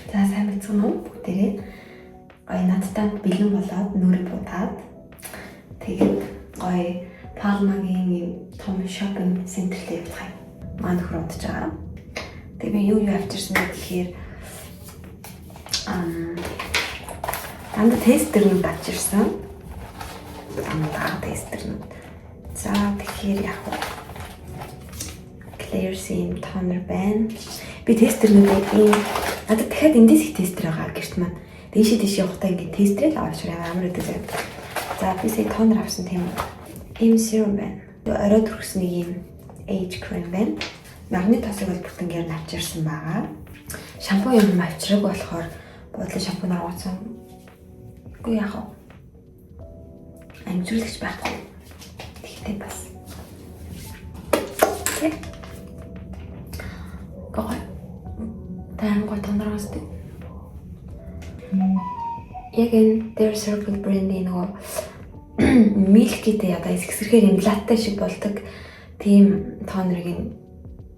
За сайн мэдсэн үү бүгдээрээ. Гоё надтай бэлэн болоод нүрээ будаад тэгээд гоё Palma-гийн юм том шопинг центрт явах юм. Маань нөхөр удаж байгаа. Тэгээ би юу авчирсан бэ гэхээр дандаа тестернүүд авчирсан. Дандаа тестернүүд. За тэгэхээр яг Claire's-ийн тонер байна. Би тестернүүдийг надад дахиад эндээс их тестер байгаа гэрт маань. Дээш явахдаа ингээд тестерэл авчраа амар гэдэг юм. За би сая тонер авсан тийм ийм serum байна. Орой төрсөн нэг ийм age cream байна. Магны тосыг бол бүтэнгээр нь авчирсан байгаа. Шампунь юм авчираг болохоор бодлоо шампунь авсан. Үгүй яах вэ? Амжилтлагч байхгүй. Тэгтээ бас. Окей. Гой. Гой тонроос дээ. Яг энэ Their Circle brand-ийн нөгөө Milky-тэй ядаа эсгсэрхээр юм латте шиг болдог тийм тонерыг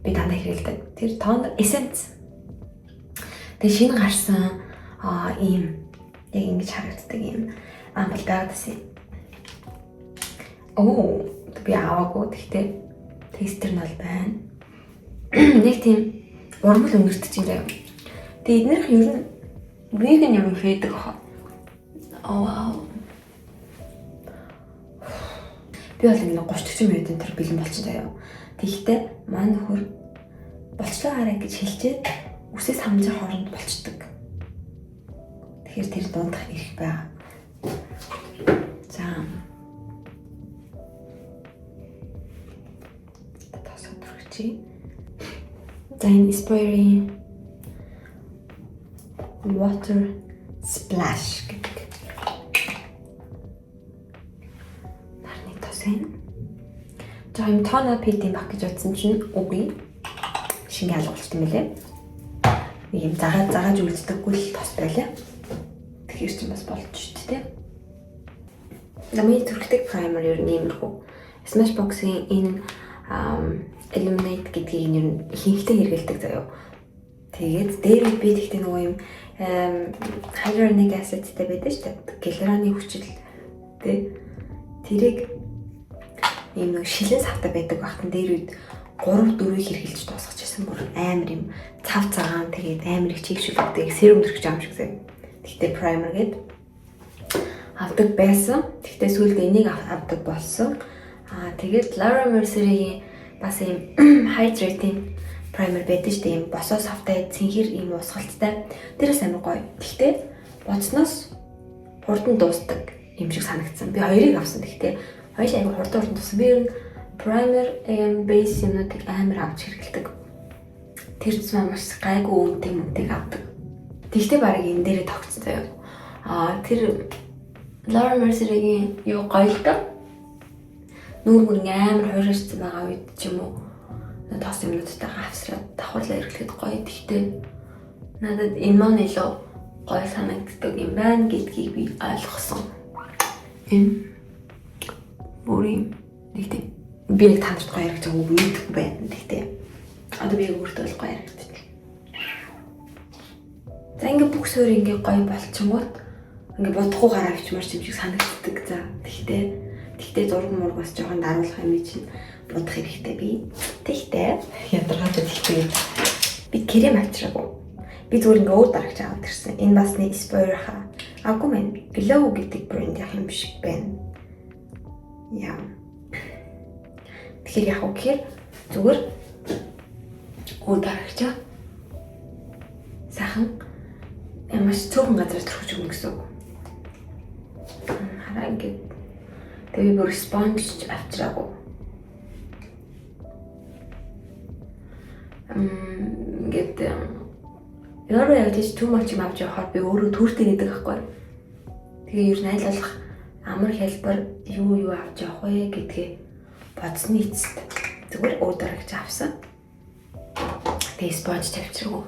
би дандаа хэрэглэдэг. Тэр тонер Essence. Тэгээ шинэ гарсан ийм яг ингэж харагддаг юм ампул байгаас. Оо, би аваагүй. Гэхдээ тестер нь бол байна. Нэг тийм урмал өнгөртөж юм. Тэгээ эднэрх ер нь веган юм хийдэг хаа. Вау. Би бол ингэ 30-40 минутын тэр бэлэн болчихсон заяа. Тэгэхдээ маань нөхөр болчлоо хараа гэж хэлчихэд үсээс хамжих хооронд болчдөг. Тэгэхээр тэр дундах ирэх байгаа. За. Тасаа төрчихье. За энэ Aspiring Water Splash гэдэг. Нарны тос энэ. За юм тона пидийн баг гэж утсан чинь үгүй. Шинэ алгуулсан юм лээ. Нэг юм загааж үлддэггүй л тос байлаа. Тэгэхээр ч бас болж шүү дээ. Намын түрхдэг primer ер нь иймэрхүү. Smashbox-ийн энэ Illuminate гэдгийг ер нь ихэнхдээ хэрэгэлдэг заяа. Тэгээд дээр би тэгтээ нөгөө юм hyaluronic acid-тэй байдаг шүү дээ. Гиалуроны хүчил тэ тэрийг ийм нэг шилэн савтай байдаг багтан дээр үед 3-4 хэрэгэлж дуусгаж байсан бүр амар юм цав цагаан тэгээд амар их чийгшүүлдэг serum төрөх юм шиг заяа. Тэгтээ primer гээд авдаг байсан. Тэгтээ сүүлд энийг авдаг болсон. Тэгээд Laura Mercier-ийн бас ийм hydrating primer байдаг шүү дээ. Ийм босоо савтай цэнхэр ийм усгалттай. Тэрээс амар гоё. Тэгтээ бодсноос хурдан дуустдаг юм шиг санагдсан. Би хоёрыг авсан. Тэгтээ хоёул аяга хурдан дууссан. Би ер нь primer base юмнуудыг амар авч хэрэглэдэг. Тэр ч маш гайгүй үнэтэй мөнтэй авдаг. Тэгтээ баг энэ дээрээ тогтсон заяа. Тэр Laura Mercier-ийн юу гоё л доо. Нүүр амар хуурайсан байгаа үед ч юм уу тос юмнуудтай авсраад давхарлаа эргэлэхэд гоё. Тэгтээ надад энэ маань илүү гоё санагддаг юм байна гэдгийг би ойлгосон. Энэ бүрийн нэг тийм би яг танарт гоё ярих гэж байгаа үг мэдхгүй байна. Тэгтээ одоо би өөртөө л гоё яригдчих. За ингээ бүх суурь ингээ гоё болчихгоот ингээ бодохгүй гараа авчмаар юм шиг санагддаг. За тэгтээ зураг мургаас жоохон даруулах юм чинь бодох хэрэгтэй би. Тэгтээ ядаргаатай тэгтээ би крем авчираагүй. Би зүгээр ингээ өөр дарагч аваад ирсэн. Энэ бас нэг Aspire агуу мэн Glow гэдэг брэнд юм шиг байна. Яа. Тэгэхээр яг үгээр зүгээр өөр дарагч сайхан маш цөөхөн газар төрөж өгнө гэсэн үг. Хараа ингээд тэгээ бүр sponge авчираагүй. Ингээд өөрөө яг тийч too much юм авч явахаар би өөрөө түүртэй гэдэг байхгүй. Тэгээ ер нь аль болох амар хэлбэр юу авч явах вэ гэдгээ бодсны эцэст зүгээр өөр дарагч авсан. Тэгээ sponge тавьчихгүй.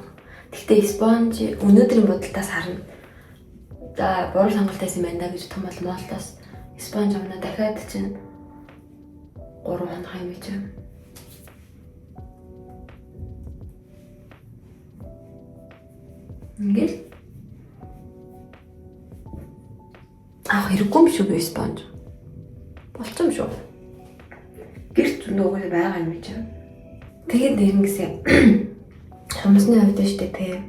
Гэхдээ sponge өнөөдрийн бодолтоос харна. За бор сонголтоос юм байна гэж том болмоолтоос sponge авна дахиад чинь 3 хоног юм чинь. Ингээл хэрэггүй юм шүү би спонж. Болцсон шүү. Гэрт нөгөө байгаа юм чи. Тэгээд нэгэнгээсээ хүмүүсний хувьд штэ тэ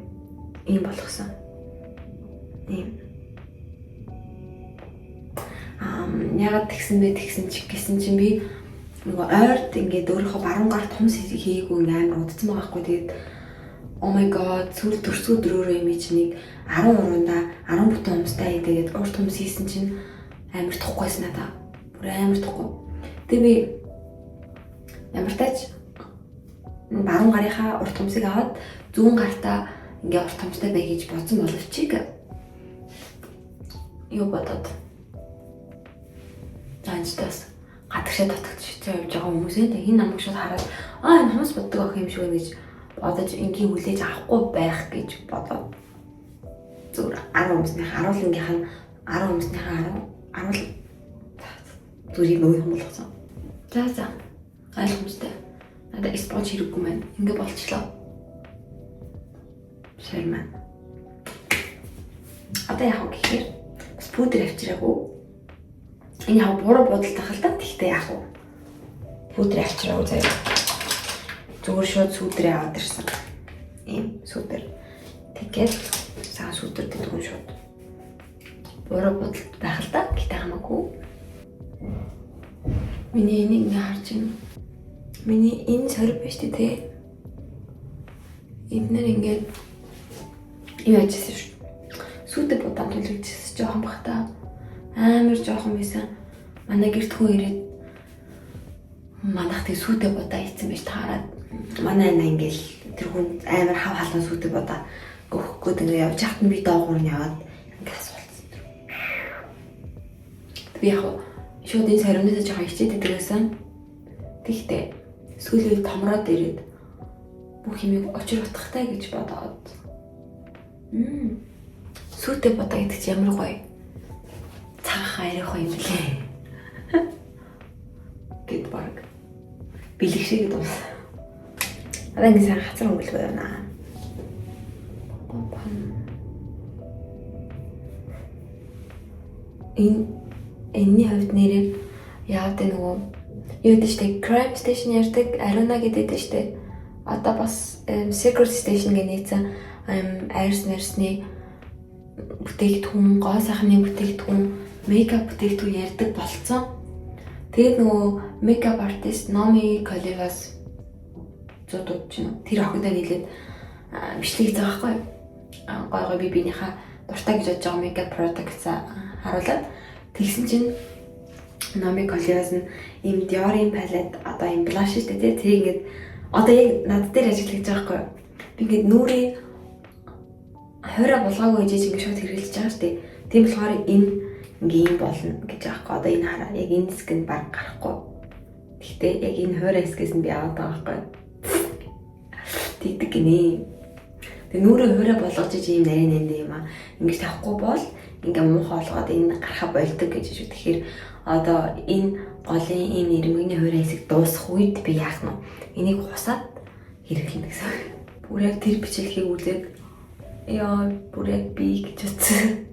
ийм болгосон. Ийм ягаад тэгсэн чинь би нөгөө ойрт ингээд өөрийнхөө баруун гар том хийгээгүй амар удсан байгаа хгүй. Тэгээд oh my god сүүл төрсгөө дөрөөрөө юм чи нэг 10 уранда 10 бүтэн humsтай тэгээд урт humс хийсэн чинь амар тухгүй надаа. Бүр амар тухгүй. Тэгээд би ямар тач баруун гарынхаа урт humсыг аваад зүүн гартаа ингээ урт humстай бай гэж бодсон боловч юу бодоод заанчтаас гадагшаа татгч явж байгаа хүмүүсээ энэ намайг шууд хараад энэ хүмүүс боддог ах юм шиг байна гэж бодож ингийн хүлээж авахгүй байх гэж бодоод зүгээр 10 хүмүүсийнхээ 10 зүрийг нөө юм болгосон. За ойлгомжтой. Надад спонж хэрэггүй маань ингээ болчихлоо. Шэрмэн. Одоо яах вэ гэхээр бас пудр авчираагүй. Энэ яг буруу бодолтой хальтаа тэгтээ яах вэ? Пудр авчираагүй заяа. Зүгээр шууд сүдрээ аваад ирсэн. Ийм сүдэр. Тэгээд саа сүдэр гэдгүүн шууд. Буруу бодолт байх л да. Гэтэ хамаагүй. Миний энийг ингээ харж байна. Миний энэ сорив биш тий. Эднэр ингээд юу ажилласан шүү. Сүдэ бодаан төлөвчсөн жоохон бахта. Амар жоохон байсан. Манай гэрт хүн ирээд манайх тэг сүдэ бодаа ийцэн байж таарад. Манай ана ингээл тэр хүн амар хав халуун сүдэ бодаа өгөхгүй тэгээ явж хат нь би доогуур нь яваад ингээд асуулсан. Би яг шууд энэ сариунаас жоохон хичээд идэгсэн. Тэгтээ сүүлийн үед томроод ирээд бүх юмыг очир утгатай гэж бодоод. Сүдэ бодаа гэдэг чи ямар гоё. Цагаан арих юм лээ. Гэт баг. Бэлгшээ гэдэг юм. Одоо ингэ сайн хацар өнгөлгүй байна. Энэний хувьд нэрээ яагаад нөгөө юу гэдэг чинь crime station ярьдаг Aruna гэдэг чинь одоо бас secret station гэж нээсэн айрс нарсны бүтээгдэхүүн, гоо сайхны бүтээгдэхүүн, мейкап бүтээгдэхүүн ярьдаг болцсон. Тэгээд нөгөө мейкап артист Nomi Colivas зодод чинь тэр охиндоо нийлээд бичлэг хийж байгаа байхгүй. Гой би биенийхээ дуртай гэж бодож байгаа мейкап products харуулад тэгсэн чинь Nomi Colivas нь ийм Dior-ийн палет одоо ийм blush шүү дээ тий. Ингээд одоо яг над дээр ажиллаж байгаа байхгүй. Би ингээд нүрээ хойроо булгаагүй гэж ингэ шууд хэрэглэж байгаа шүү дээ. Тийм болохоор энэ ингээ юм болно гэж аахгүй. Одоо энэ хараа яг энэ хэсгэнд баг гарахгүй. Гэхдээ яг энэ хойроо хэсгээс нь би аваад байгаа байхгүй. Тэгдэг гинэ. Тэг нүрээ хойроо болгож ийм нарийн нэндээ юм аа. Ингэж тавихгүй бол ингээ муухай болгоод энэ гарахаа болдог гэж шүү. Тэгэхээр одоо энэ голын энэ ирмэгний хойроо хэсэг дуусах үед би яах нь вэ? Энийг хусаад хэрэглэнэ гэсэн. Бүр яг тэр бичлэгийг үзээд яа бүр яг би гэж утсан.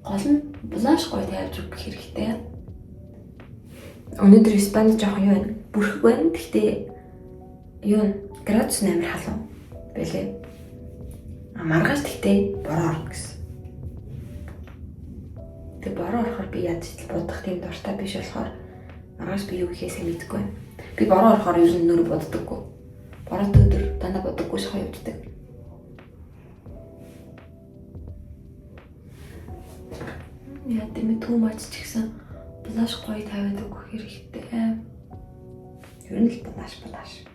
Гол нь блаш гоё тавьж өгөх хэрэгтэй. Өнөөдөр Испани жоохон юу байна? Бүрхэг байна. Гэхдээ юу градус амар халуун байлээ. Маргааш гэхдээ бороо орох гэсэн. Тэг бороо орохоор би яаж ч бодох тийм дуртай биш болохоор маргааш би юу хийхээсээ мэдэхгүй байна. Би бороо орохоор ер нь нөр боддоггүй. Бороод өдөр дандаа бодоггүй шахаа явддаг. Яа тийм too much ч гэсэн блаш гоё тавиад өгөх хэрэгтэй. Ер нь л блаш.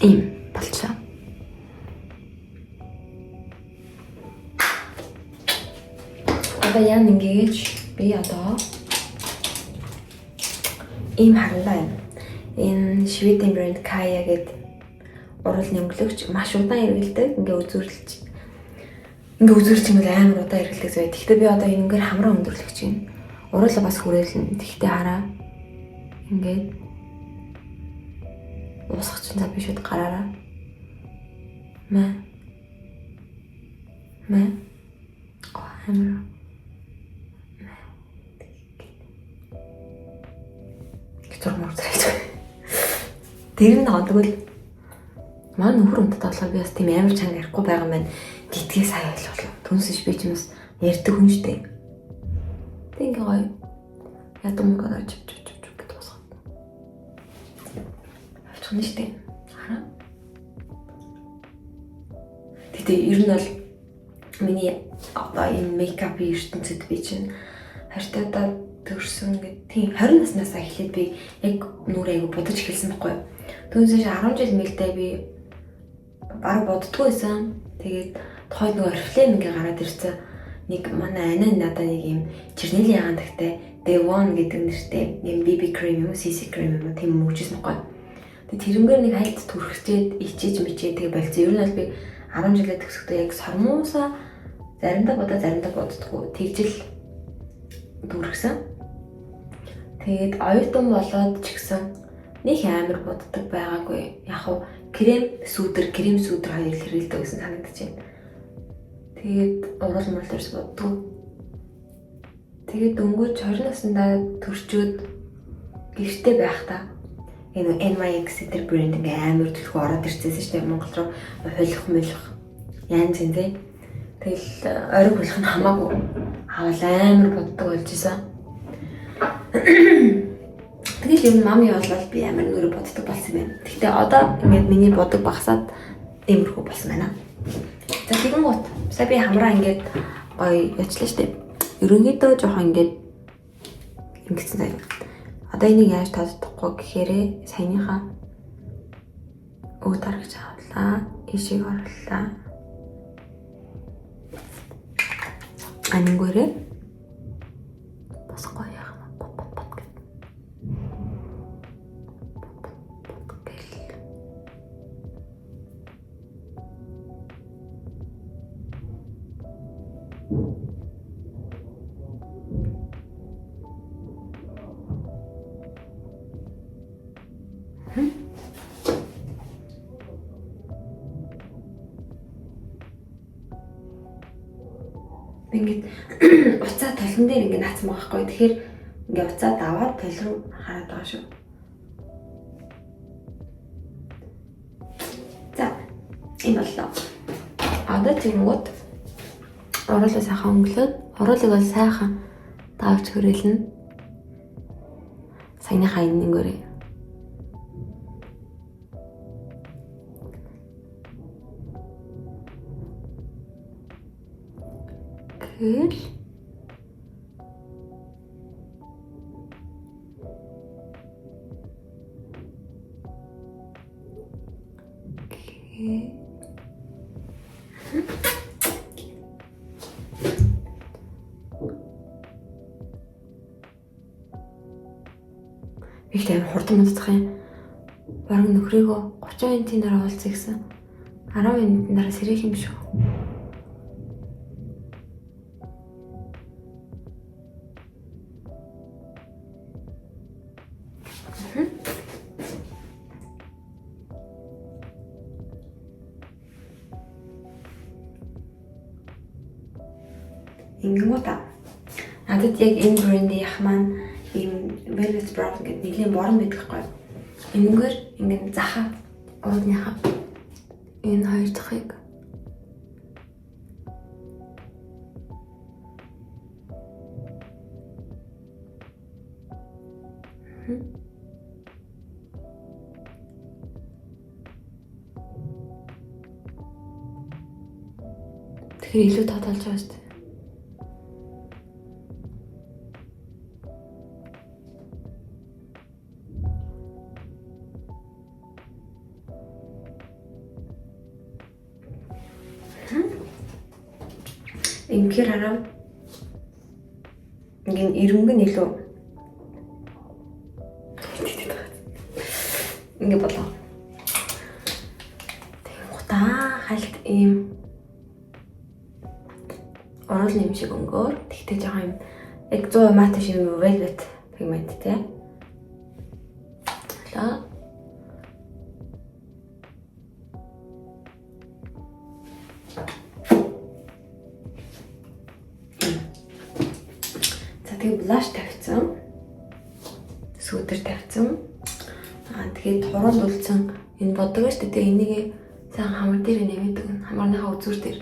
Ийм болчихлоо. Одоо яа нэгэж би одоо ийм харандаа юм. Энэ Шведийн брэнд Kaya гэдэг уруулны өнгөлөгч маш удаан эргэлдэг. Ингээ үзүүлж Ингээ үзүүлч юм бол амар удаа хэрэглэх зүй. Гэхдээ би одоо энэгээр хамраа өндөрлөгч юм. Уруулаа бас хүрээлэн. Тэгтээ хараа. Ингээд уусах чинь за бишэд гараараа. Мэ. Амар. Гэтэл мөрөж. Тэр нь хадгвал маань нөхөр өмдөд болохоор би бас тийм амар чанга ярихгүй байгаа маань гитгээ сайн ойлголоо. Түнсэж би ч юм бас ярьдаг хүн шүү дээ. Тэг ингээ гоё. Ядамгаар чив гэдэг босгоо. Авчихна шүү дээ. Хараа. Тэгтээ ер нь бол миний одоо энэ мейкапын ертөнцид би чинь хартаадаа төрсөн гэдэг тийм 20 наснаас эхлээд би яг нүрээ айгу будаж эхэлсэн байхгүй юу. Түүнээс 10 жил мэлдээ би баг боддгоо байсан. Тэгээд тухайд нөгөө орифлейм ингээ гараад ирсэн. Нэг манай анаа надад нэг юм чернэлийн ягаан тагтай Devon гэдэг нэртэй юм BB cream юм уу CC cream юм уу тийм мөгжсөн байхгүй юу. Тэгээд тэрнгээр нэг хайлт түрхчээд ичээж мичээ тэгээ болцсон. Ер нь бол би 10 жилээ төгсөхдөө яг сормуусаа заримдаа боддгоо тэгжил дүрхсэн. Тэгээд оюутан болоод ч гэсэн нэг амар боддог байгаагүй. Яг хуу крем сүүдэр хоёр хэрэглэдэг гэсэн санагдаж байна. Тэгээд урал мөрөлс боддог. Тэгээд дөнгөж 20 наснда төрчөөд гэртээ байхдаа энэ NYX гэдэг брэнд ингээ амар төлхөө ороод ирчихсэн шүү дээ Монгол руу хулих янз энэ тий. Тэгэл орой хулих нь хамаагүй авал амар боддог болж исэн. Тэгэл юм мами болвол би амар нүрэ боддог болсон юм байна. Гэхдээ одоо ингээд миний бодог багасаад иймэрхүү болсон байна. За тэгэнгუთ сая би хамраа ингээд гоё ячлаа штеп. Ерөнхийдөө жоохон ингээд ингэсэн заяа. Одоо энийг яаж тодохгүй гэхээр саяныхаа өг дарагч авлаа. Ишиг орлоо. Анигөрэ бас гоё яах нь бот гэх. Ингээд уцаа толгон дээр ингээд наацсан байгаа хгүй. Тэгэхээр ингээд уцаа даваад толгон хараад байгаа шүү. За ийм боллоо. Одоо тэгмүүд оруулаа сайхан өнгөлөөд оруулыг бол сайхан давж хөрөөлнө. Саяныхаа энэнгээрээ. Гэл их амар хурдан муудах юм. Бараг нөхрийгөө 30 минутын дараа уулзъя гэсэн. 10 минутын дараа сэрэх юм шүү. Ингэнгүүтээ надад яг энэ брендийнх маань ийм Velvet Brown гэдэг нэлийн борон байдаг хгүй. Энэгээр ингээд захаа уудныхаа энэ хоёр дахыг тэгэхээр илүү таталж байгаа шүү дээ. Ингээд хараа. Ингээд ирэмгэн илүү ингээд болоо. Тэнгуутаа хальт ийм Оруулын юм шиг өнгөөр. Тэгтээ жоохон юм яг 100% мат шиг velvet pigment тий. За. Тэгээ blush тавьсан. Сүүдэр тавьсан. Тэгээд хурал үлдсэн энэ боддог шүү дээ. Энийг сайн хамар дээр нэмэдэг. Хамарныхаа үзүүр дээр.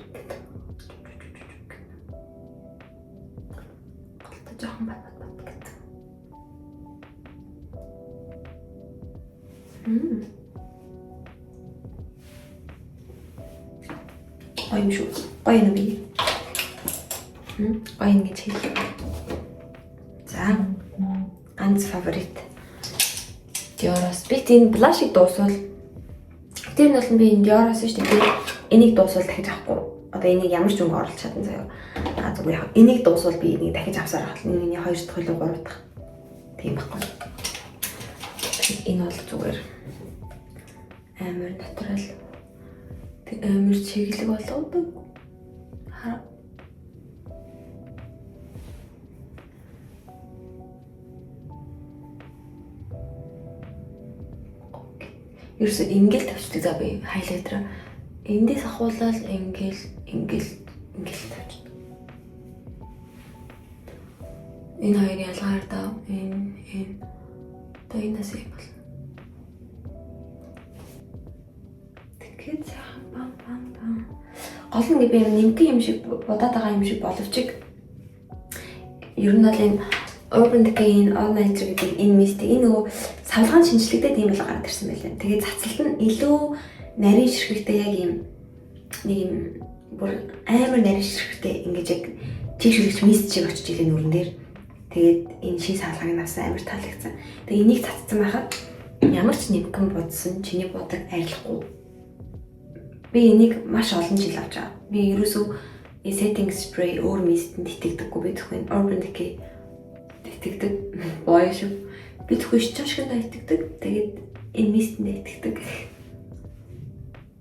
Голтой жоохон бат гэдэг. Гоё юм шүү. Гоё юм би. Гоё ингэж хэлээ. За. Ганц фаворит. Dior-оос би энэ blush-ыг дуусвал тэр нь бол би энэ Dior-оос шүү дээ. Энийг дуусвал дахиж авахгүй. Одоо энийг ямар ч өнгө оруулах чадсан заяа. Зүгээр яг энийг дуусвал би энийг дахиж авсаар байна. Миний 2 дахь хөлөө 3 дахь. Тийм байхгүй. Энэ бол зүгээр амар натурал. Тэг амар чиглэг болгодог. Хаа. Ерөөсөө ингээл тавьчихдаг за би хайлайтер. Эндээс ахуулаад ингээл тавьчихдаг. Энэ хоёрын ялгаар даа энэ одоо энэс юм бол. Тэгээд бам. Гол нь би нэмгэн юм шиг бодоод байгаа юм шиг боловч ер нь бол энэ Urban Decay All Nighter гэдэг энэ мистик энэ нөгөө савлгаан шинжлэгдээд ийм л гараад ирсэн байлаа. Тэгээд цацалт нь илүү нарийн ширхэгтэй яг ийм нэг юм бүр амар нарийн ширхэгтэй ингэж яг чиг шүлэгч мист шиг очиж илийн нүрэн дээр. Тэгээд энэ шин савлгааг авсан амар таалагдсан. Тэгээд энийг цацсан байхад ямар ч нэмгэн бодсон чиний бодог арилахгүй. Би энийг маш олон жил авч байгаа. Би ерөөсөө setting spray өөр мистэнд итгэдэггүй би зөвхөн Urban Decay итгэдэг боё шүү. Би зөвхөн шчашгиндаа итгэдэг. Тэгээд энэ мистэндээ итгэдэг.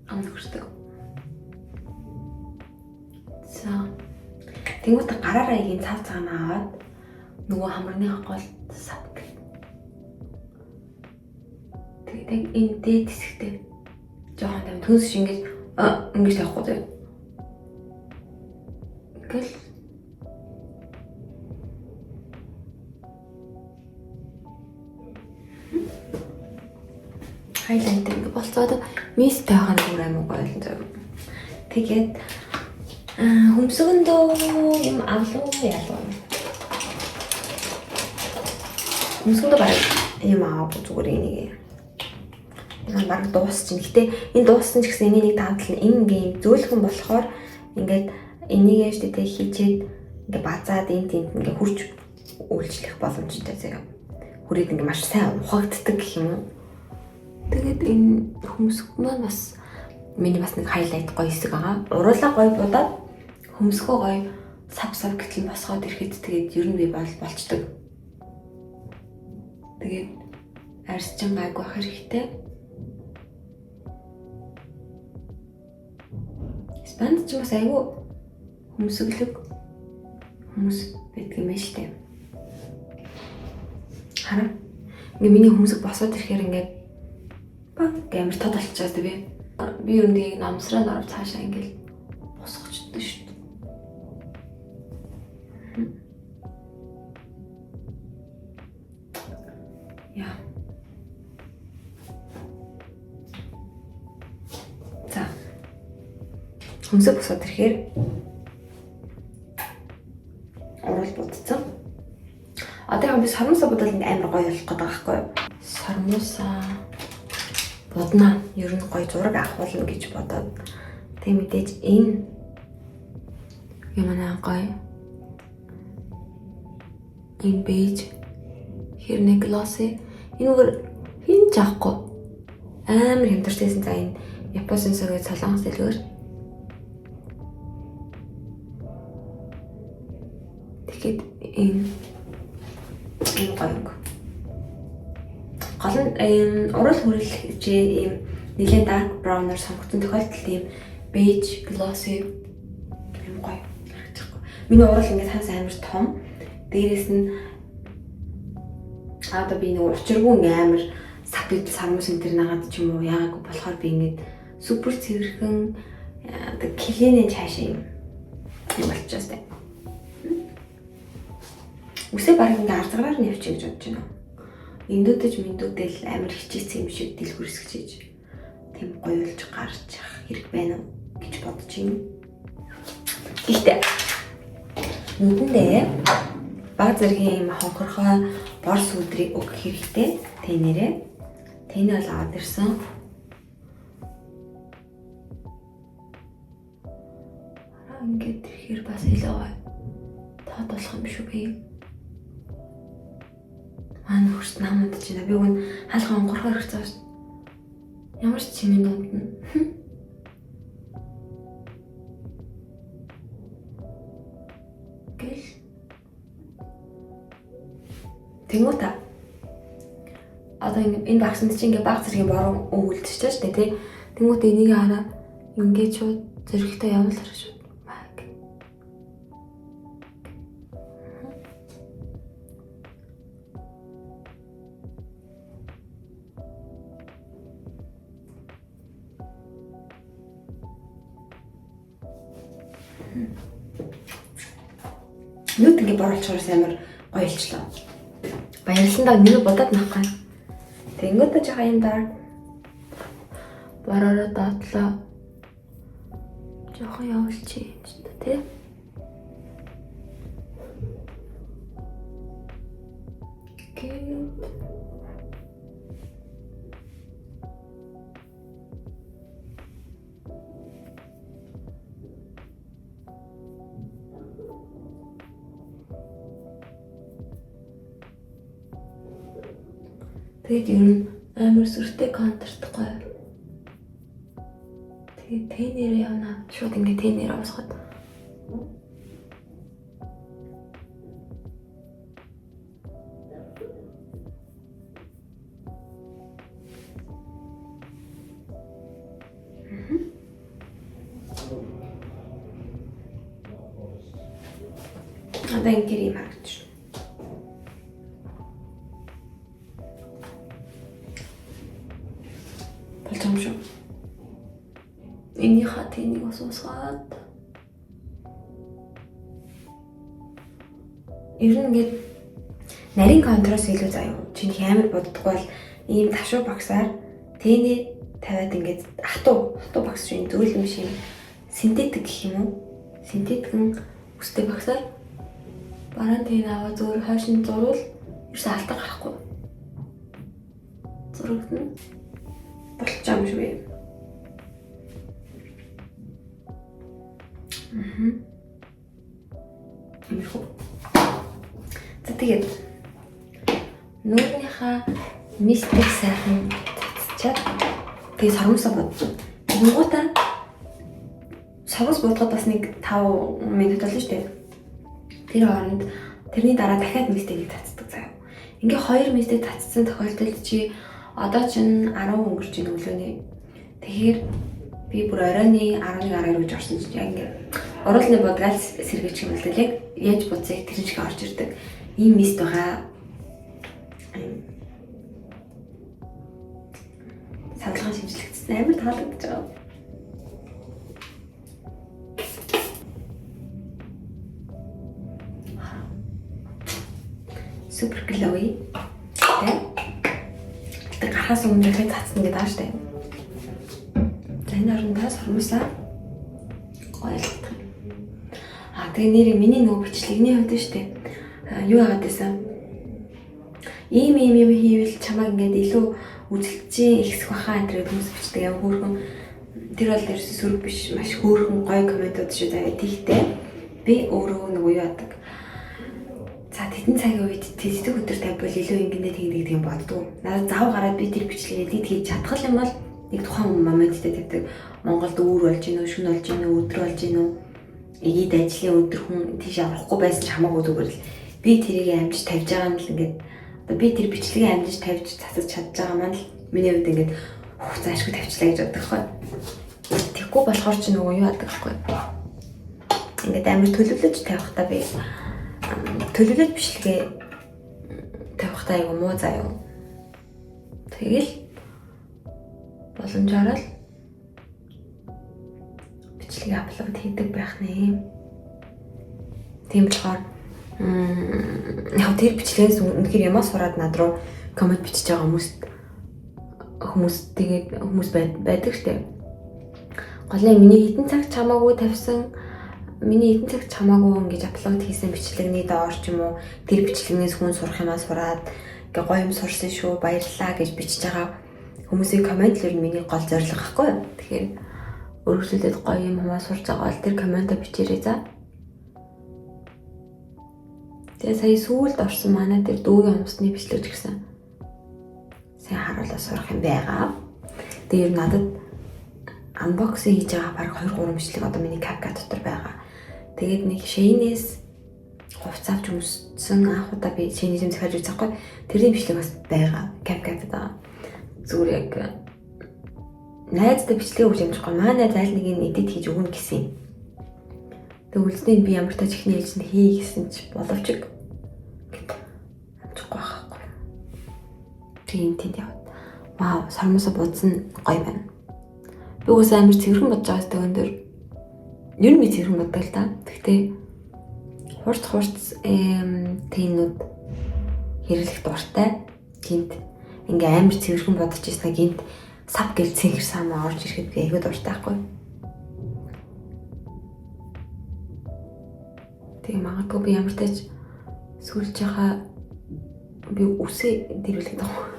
Амнагчдаг. За. Тэнгуут гараараа игийн цав цагаан аваад нөгөө хамрын гол сав. Тэгээд энэ дээд хэсэгтээ жоохон там төс шиг ингэж тавихгүй дээ. Гэл хайлайтер ингэ болцоод мис тайхан зүгээр амиг гойлон зөв. Тэгээд хөмсгөндөө юм авлуу ялуу. Хөмсгөндөө барай юм аа зүгээр энийг. Энэ баг дуусчихна. Гэтэ энэ дууссан ч гэсэн энийг таадал энэ гейм зөөлхөн болохоор ингээд энийг яаштай хийчээд ингээ базаад энэ ингээ хурж үйлчлэх боломжтой заяа. Хүрээд ингээ маш сайн ухагддаг гэх юм уу. Тэгээд энэ хөмсг маань бас миний бас нэг хайлайт гоё хэсэг байгаа. Уруулаа гоё будаад хөмсгөө гоё сав гэтэл босгоод ирэхэд тэгээд ер нь би болчдөг. Тэгээд арьсчин гайгүй ах хэрэгтэй. Спанд ч бас айгүй хөмсөглөг хүмүүс байдаг юм шүү дээ. Хараа. Ингээ миний хөмсөг босоод ирэхээр ингээд амар тод болчиход би ер нь яг намсраа орж цаашаа ингээл босгочдоо шүү дээ. Яа. За. Хөмсөг босоод ирэхээр орол будцсан. Одоо яг би сормосоо бодвол амар гоё болох гэдэг байхгүй юу? Сормосоо бодно. Ер нь гоё зураг авахулна гэж бодоод. Тэг мэдээж энэ юмнаа гоё. Энэ бейж хэрнээ глосси. Энэгээр хин жаахгүй. Амар хямдэрчсэн за энэ Японы сөрөг солонгос дэлгүүр. Тэгэхэд энэ гоё. Гол нь урал хүрэлж ийм нэлээд dark brown-аар сонгогдсон тохиолдолд ийм beige glossy юм гоё. Миний урал ингээд хаас амар том. Дээрээс нь одоо би нэг учиргүй ингээ амар сапид сармус энэ төр нагаад ч юм уу яагаагүй болохоор би ингээд супер цэвэрхэн одоо клинэн цаашаа юм болчихсон тийм. Үсээ баг ингээ арзгаар нь явчих гэж бодож байна. Эндүүдэж мэндүүдэл амар хичээсэн юм шиг дэлгүрсгэж ийж тийм гоё болж гарч хэрэг байна уу гэж бодож байна. Гэхдээ нүдэндээ баг зэргийн хонхорхой бор сүдрийг өгөх хэрэгтэй. Тэнэрээ. Тэний бол аваад ирсэн. Ингээд тэгэхээр бас илүү тод болох юм шүү би. Хөрс намд ч байна. Би өгн хаалхан онгорхоо хэрэгцээ байна. Ямар ч чимийн дунд нь. Гэл. Тэнгуүта. Одоо энэ багсанд чи ингээ баг зэргийн бороо өгүүлчихэж штэ тий. Тэнгуүта энийг хараад ингээ шууд зэрэгтэй явуул харах шүү. Нүд ингээ борлцоорс амар гоё илчлээ. Баярлалаа нэг бодоод навах. Тэнгүүтээ жоо юм даа. Бараараа даатлаа. Жохон явуулчих юм ч тий. Тэгээд ер нь амар сүртэй контртгүй. Тэгээд тэнээр явна. Шууд ингэ тэнээр авсгаад. Одоо ингэ юм харагдчих. Болчихсон. Энийг хатыг усусгаад. Ер нь ингээд нарийн контраст илүү заяа. Чиний амар боддгоо бол ийм ташуу багсаар тэнэ тавиад ингээд хатуу багс шиг зөөлөн шиг синтетик гэх юм уу? Синтетикэн үстэй багсаар бараан тэнэ аваа зөөр хойшин зурвал ерөөсөө алдаа гарахгүй. Зурагтна болчих юм шиг байна. Иймэрхүү. За тэгээд нүүрнийхаа мистик сайхан цацчаад тэгээд сармусаа бодсон. Тэнгуутаа сармус бодоход бас нэг 5 минут болно шүү дээ. Тэр хооронд тэрний дараа дахиад мистикийг цацдаг заяа. Ингээ 2 мистик цацсан тохиолдолд чи одоо чинь 10 өнгөрч ийн өглөөний. Тэгэхээр би бүр оройны 11 гэж орсон чинь яг ингээ оруулны бодгал сэргийч юм л дээ. Яг буцыг тэр шиг орж ирдэг. Ийм мист байгаа. Савлгаан шинжлэгдсэн амар таалагдж байгаа. Супер глоуи. Тэ гарахаас өмнө дахиад цацсан гэдэг ааштай. За энэ орондоо сармусаа гойлгох. Тэгээ нэр миний нөгөө бичлэгний хувьд шүү дээ. Юу яагаад гэсэн? Ийм хийвэл чамайг ингээд илүү үзэлцээ ихсэх баха энэ хүмүүс бичдэг юм хөөрхөн. Тэр бол ерөөсөө сөрөг биш, маш хөөрхөн гоё комментууд шүү дээ. Тэгтээ би өөрөө нөгөө юу яадаг. За тедэн цагийн үед тэждэг өдөр тавьбал илүү ингэнэ тэгдэг юм боддог. Надад зав гараад би тэр бичлэгийг эдит хийж чадхал юм бол нэг тухайн моменттэй тавьдаг. Монголд үүр болж гинөө, шүн болж гинөө, өдөр болж гинөө. Эгээд ажлын өдөр хүн тийш авахгүй байсан ч хамаагүй зүгээр л би тэрийг амжиж тавьж байгаа нь л ингээд одоо би тэр бичлэгийг амжиж тавьж цацаж чадж байгаа маань л миний хувьд ингээд заашгүй тавьчлаа гэж боддог байхгүй. Тэгэхгүй болохоор ч нөгөө юу яадаг байхгүй. ингээд амар төлөвлөж тавихтаа би төлөвлөж бичлэгээ тавихтаа айгу муу заяа. Тэгэл боломжоор л бичлэгээ апплод хийдэг байх нэ. Тийм болохоор яг тэр бичлэгээс үнэхээр ямаа сураад над руу коммент бичиж байгаа хүмүүс байдаг штеп. Голын миний хэдэн цаг чамаагүй тавьсан, миний хэдэн цаг чамаагүй ингэж апплод хийсэн бичлэгний доор ч юм уу тэр бичлэгнээс хүн сурах юмаа сураад ингээ гоё юм сурсан шүү, баярлалаа гэж бичиж байгаа хүмүүсийн комментлэр миний гол зорилго байхгүй юу. Тэгэхээр өргөжлөлөд гоё юм humаа сурж байгаа бол тэр комментаа бичээрэй за. Тэгээ сая сүүлд орсон манай тэр дүүгийн хумсны бичлэг гэсэн. Сайн харуулаа сурах юм байгаа. Тэгээ надад unboxing хийж байгаа баг 2-3 бичлэг одоо миний CapCut дотор байгаа. Тэгээд нэг Shein-ээс хувцас авч өмссөн анх удаа би Shein-ээс захиж үзэхгүй. Тэрний бичлэг бас байгаа. CapCut байгаа. Зүгээр яг найздаа бичлэг өгч амжихгүй. Манай зайл нэг нь edit хийж өгнө гэсэн. Тэг үлдээ би ямар тач ихний хэлж хий гэсэн чи боловч амжихгүй байхгүй. Тийм тийм яа. Вау, сармусаа будсан гоё байна. Би уус амар цэвэрхэн бодож байгаа стойгон дээр. Ер нь би цэвэрхэн боддог л та. Гэхдээ хурц тэнүүд хэрэглэх дуртай. Гинт ингээ амар цэвэрхэн бодож ирсэн гинт сав гэл цэнгэр самаа орж ирэхэд би айгүй дуртай байхгүй. Тэгээ магадгүй би ямар тач сүлж байгаа би үсээ дэрвэлэх даа.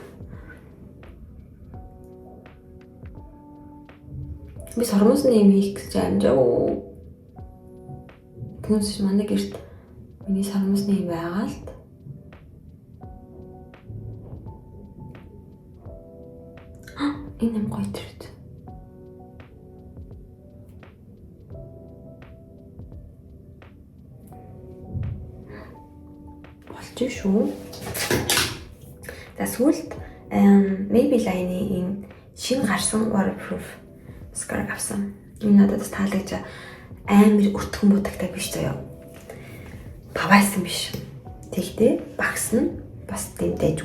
Би сормосны юм хийх гэж амжаа. Түнс манай гэрт миний сормосны юм байгаа л. Энэ юм гоё төрөд. Болж шүү. За сүлд Maybelline энэ шинэ гарсан waterproof mascara авсан. Энэ надад таалагдж амар өртгөн будагтай биш заяа. Павайсан биш. Тэгтээ багс нь бас дэмдэж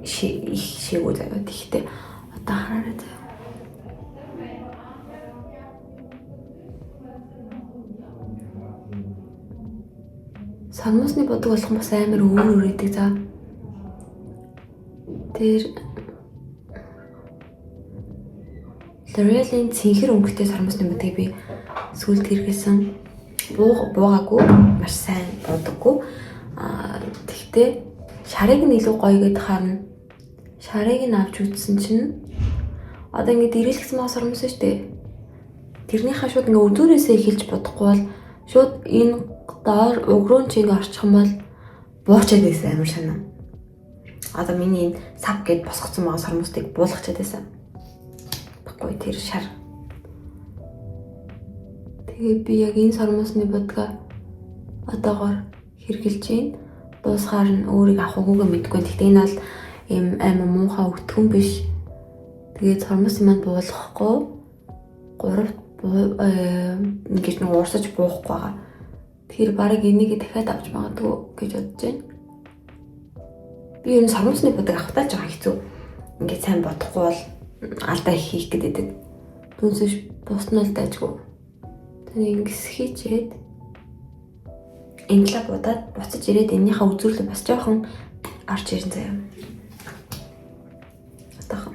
их шигүү заяа. Тэгтээ одоо хараарай заяа. Сармусны бодог болох бас амар өөр идэг за. Тэр L'Oreal-ийн цэнхэр өнгөтэй сармусны бодгийг би сүүлд хэрэглэсэн. Буугаагүй маш сайн бодоггүй. Тэгтээ шарыг нь илүү гоё гэдээ харна. Шарыг нь авч үзсэн чинь одоо ингэ дэрэлгсэн маа сармус шүү дээ. Тэрнийхээ шууд ингэ өдөрөөсөө эхэлж бодохгүй бол шууд энэ доор угруу чиг орчих юм бол буучаад байсан амар санаа. Одоо миний энэ сав гэд босгоцсон маа сармустыг буулгачаад байсан. Баггүй тэр шар. Тэгээд би яг энэ сармусны бодгаа одоогоор хэрглэж байна. Дуусгаар нь өөрийг авах үгүйгээ мэдгүй. Тэгтээ энэ бол ийм амар муухай өгтгөн биш. Тэгээд сармус маань буулгахгүй. 3 ингэж нэг уурсаж буухгүй байгаа. Тэр барыг энийг дахиад авч магадгүй гэж бодож байна. Би энэ сармусны бодог авахтаа жоо хэцүү. Ингээд сайн бодохгүй бол алдаа хийх гэдэг. Түнсэж бусна л дайжгүй. Тэнийг ингэс хийчээд инглаа будаад буцаж ирээд энэнийхээ үзүүлэлт бас жоохон орж ирэн заяа. Атахан.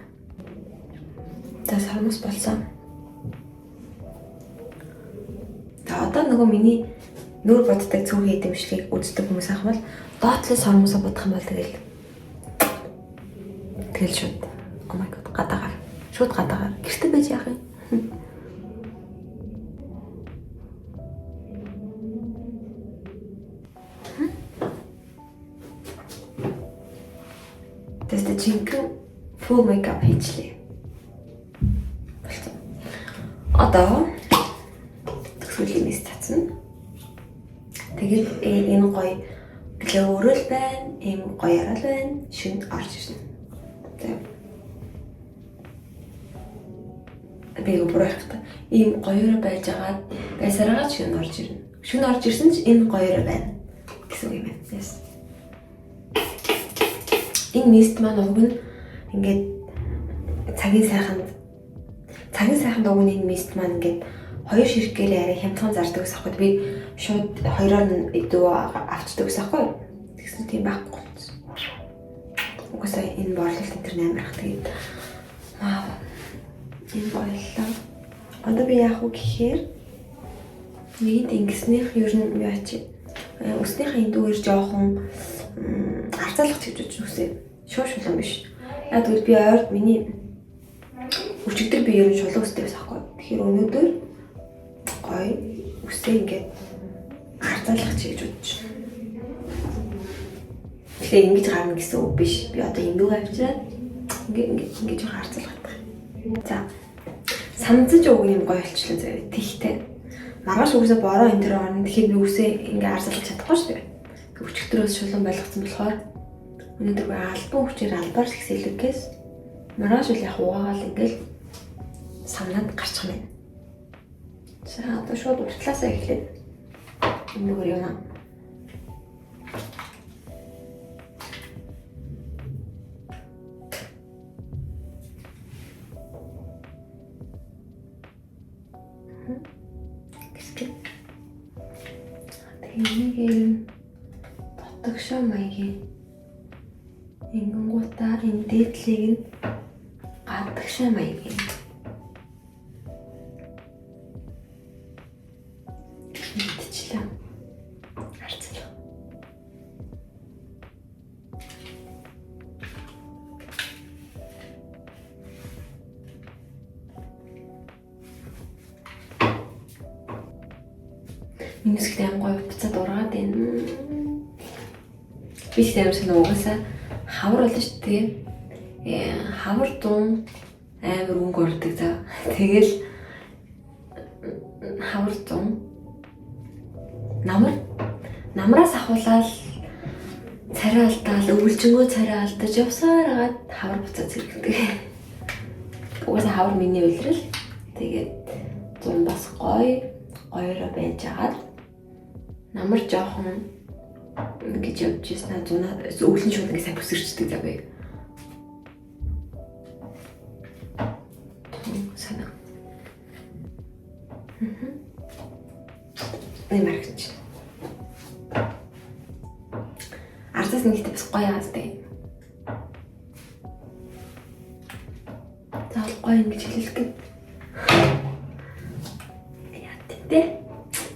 За сармус болсон. Одоо нөгөө миний нүүр боддог цүнхий эдэмшлийг үздэг хүмүүс ах бол доотлоо сармусаа бодох юм бол тэгэл шууд oh my god гадаагаар шууд гадаагаар гэртээ байж яах юм. Тэст чинхэн full makeup хийчлээ. Одоо төсвөлийн мэс татсан. Тэгээд энэ гоё глоурал байна, ийм гоё ярал байна, шүнд орж ирсэн. Би бүрэлдэхүүн ийм гоёор байж агаад байсараагаа шүнд орж ирнэ. Шөнө орж ирсэн ч энэ гоёроо байна гэсэн үг юм байна. Yes. Энэ мист маань уг нь ингээд цагийн сайханд уг нь энэ мист маань ингээд хоёр ширхгээр арай хямдхан зардаг гэсэн хэрэг би шууд хоёроор нь идүү авчдаг гэсэн хэрэг. Тэгсэн тийм байхгүй. Угсаа энэ борлуулалт энэ төр амарх тэгээд энэ борлоо. Одоо би яах вэ гэхээр нэг ингэснийх ер нь юу ачи өснийхээ эндүүгээр жоохон арцаалах гэж үзнэ. Шуулан биш. Яг тэгвэл би ойрд миний өчигдөр би ер нь шулуун өстэй байсан байхгүй. Тэгэхээр өнөөдөр гоё үсээ ингээд арцаалах гэж бодож байна. Тэгэхээр ингэж гарна гэсэн үг биш. Би одоо эндүүгээ авчираад ингэж арцаалах гэдэг. За. Санзаж уг юм гоё болчихлоо заяа. Тэгтэй. Маргааш үгсээ бороо энэ төр орно. Тэгэхээр би үгсээ ингээ арцаалж чадахгүй шүү дээ. Өчигдрөөс шулуун болгоцсон болохоор өнөөдөр албан хүчээр албаар ихсэлэгээс маргааш үл яг угаагаал ингээл санаад гарчих юм байна. За одоо шууд уртлаасаа эхлэв. Энэгээр юм. Энийг дотогшоо маягийн ингэнгуудаа энэ дээдлийг нь гадагшаа маягийн мэдчихлээ. Харцлаа. Минусгтэй гоё буцаад ургаад байна. Би ч амарсан угаасаа хавар болно шүү дээ. Хавар дуун амар өнгө ордог за. Тэгэл хавар дуун намраас ахуулаад царай алдаал өвлжөнгөө царай алдаж явсаар агаад хавар буцаад зэрэгдэг. Угаасаа хавар миний үлрэл. Тэгээд зун бас гоёроо байж агаад намар жоохон ингэж явж ирсэн зунаа өвлөн шууд ингэ сайн бүсэрчдэг зав бай. Санаа. Нэмэрч. Артас нэг их бас гоё аастай. Заал гоё ингэж хэлэлдэг.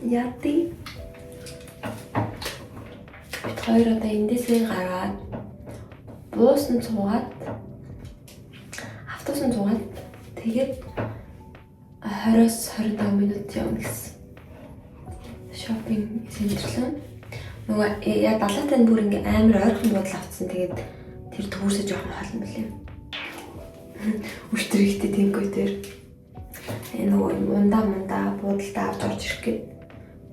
Яати. Хоёр одоо эндээсээ гараад буусан цугаад автобусан цугаад тэгээд 20-25 минут явна гэсэн. Шопинг центрлэн нөгөө яа далаатай бүр ингээ амар ойрхон буудал авцсан. Тэгээд тэр төвөөсөө жоохон холно билээ. Өчтөр ихтэй тэнгүй тэр нөгөө мундаа буудалтай авч орж ирэх гээд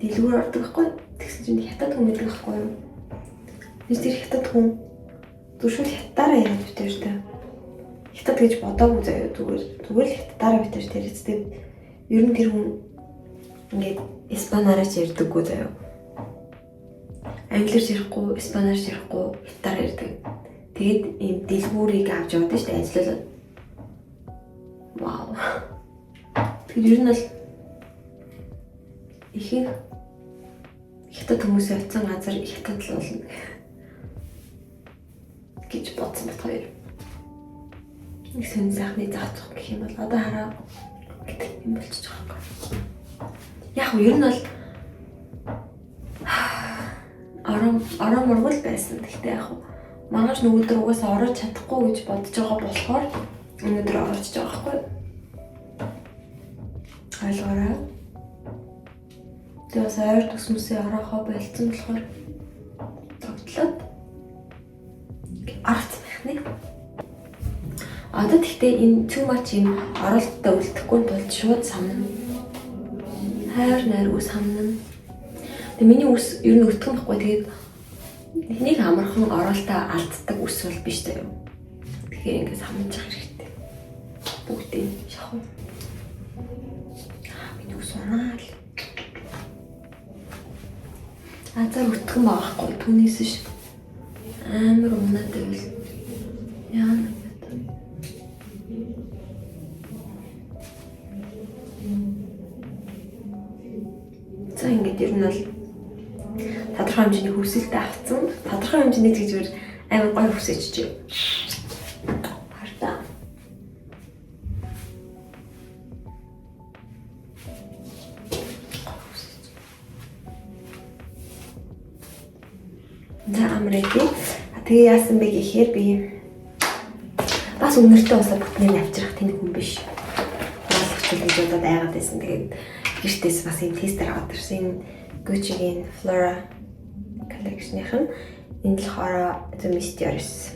дэлгүүр ордог байхгүй. Тэгсэн чинь хятад хүн гэдэг байхгүй юу? Тэр хятад хүн зүршүүл хятадаараа яриад битэр та. Хятад гэж бодоогүй заяа зүгээр л хятадаараа битэр тэр эцтэй. Ер нь тэр хүн ингээд испанаараа ч ярьдаггүй заяа. Англиар ярихгүй, испанаар ярихгүй, хятадаар ярьдаг. Тэгээд ийм дэлгүүрийг авч яваад штэ ажиллаад. Вау. Тэр ер нь л ихэнх хятад хүмүүсийн очсон газар хятад л болно гэж бодсон бат хоёр. Нэг сэн сайхны заацх гэх юм бол одоо хараа гэдэг юм болчих жоохгүй. Яг нь ер нь бол орон мургал байсан. Гэхдээ яг маргааш нөгөөдөр угаасаа орож чадахгүй гэж бодож байгаа болохоор өнөөдөр орж байгаа байхгүй. Ойлгоорой. Тэгээс ойр төсмөсөө ороохоо болцсон болохоор тогтлоод арт байна. Одоо тэгтээ энэ too much юм оролттой үлдэхгүй тулд шууд самна. Хайр найргүй самна. Тэгээ миний үс ер нь өтгөн байхгүй. Тэгээд нэг амархан оролтоо алддаг үс бол биш заяа. Тэгэхээр ингээд самнаж хэрэгтэй. Бүгдээ шахав. Миний үс унаал. Азар өтгөн байхгүй түүнээс ш. Амар унаад байвал яана. За ингээд ер нь бол тодорхой хэмжээний хөвсөлтөд авцсан. Тодорхой хэмжээний тэгжээр амар гоё хөвсөжчихээ. Харта. За амрээгүй. Тэгээ яасан бэ гэхээр би бас өнөртөө усаа бүтнээр авчрах тэнэг хүн биш. Малхчул гэж удаад айгаад байсан. Тэгээд гэртээс бас юм тестер аваад ирсэн. Gucci-гийн Flora collection-ийнх нь энэ болохоор The Mysterious.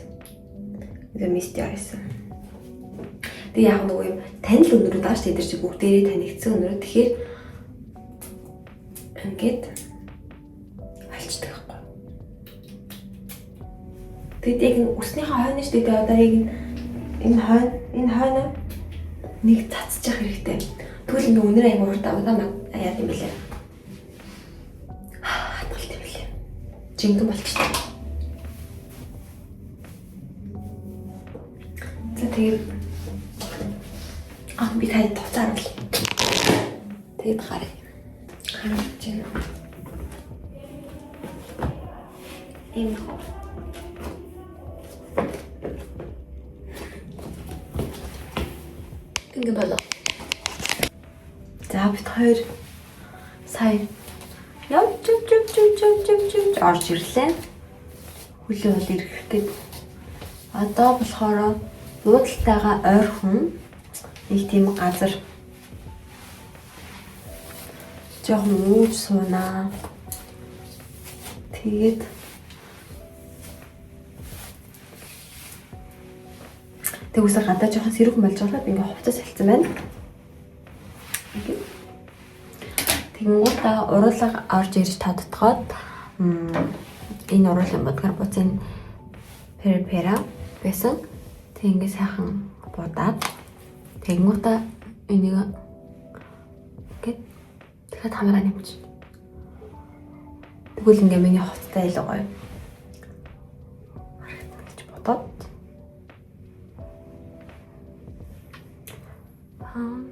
Тэгээ яг нөгөө юм танил өнөрүүд ааш тэдэр чи бүгдээрээ танигдсан өнөрөө. Тэгэхээр ингээд алчдаг байхгүй. Тэгээд яг үснийхээ хойно шүү дээ. Одоо яг энэ хойно нэг цацчих хэрэгтэй. Тэгвэл ингээ өнөр аяг ууртаа удаа яа гэм бэлээ. Хатгалт юм бэлээ. Жингэн болчихсон. За тэгээд би тань туцаар л. Тэгээд харъя. Харж байна. Энэ хоо. Ингээ болоо. За бид хоёр сая явж орж ирлээ. Хүлээ бол ирэх гээд одоо болохоор буудалтайгаа ойрхон нэг тийм газар жоохон ууж суунаа. Тэгээд үсээ гадаа жоохон сэрүүхэн болж байгаа ингээ хувцас салцсан байна. Тэгэнгүүтээ уруулга орж ирж тодтогоод энэ уруулын бодгор буцын перпера байсан. Тэг ингээ сайхан будаад тэгэнгүүтээ энийг ингээд дахиад хамаараа нэмж. Тэгвэл ингээ миний хувцастай илүү гоё. Харагдаж бодоод пам.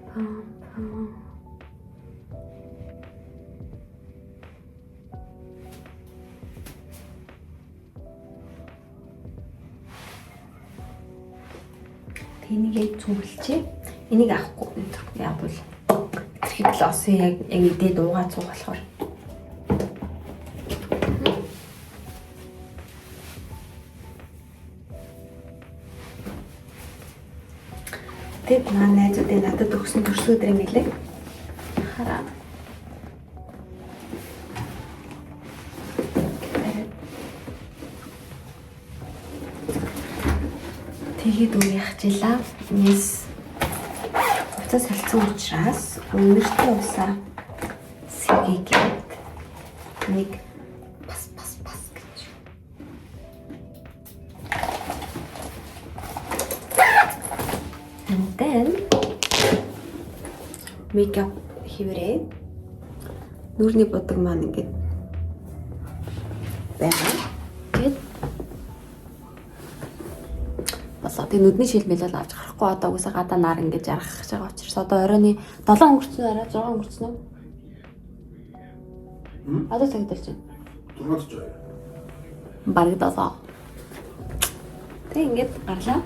Энийг цуглчээ. Энийг авахгүй яг бол тэрхэд л осон яг идээ дуугаа цуг болохоор. Тэд манай найзуудын надад өгсөн төрсөн өдрийн мэлэг. Хараа. Тэгээд үе хачилаа. Нэс уцаа салцсан учраас өнөртөө усаа сэргийгээд нэг бас гэж. And then makeup хийвэрээ. Нүрний бодог маань ингээд байгаа. Гэт тэг нүдний шилмэл бол авч гарахгүй одоо үсээ гадаа нар ингэж ярах гэж байгаа учраас одоо оройны 7 өнгөрцөн арай 6 өнгөрцөн үү? Одоо цагтэлж байна. 6 ч. Бараг 7. Тэг ингэж гарлаа.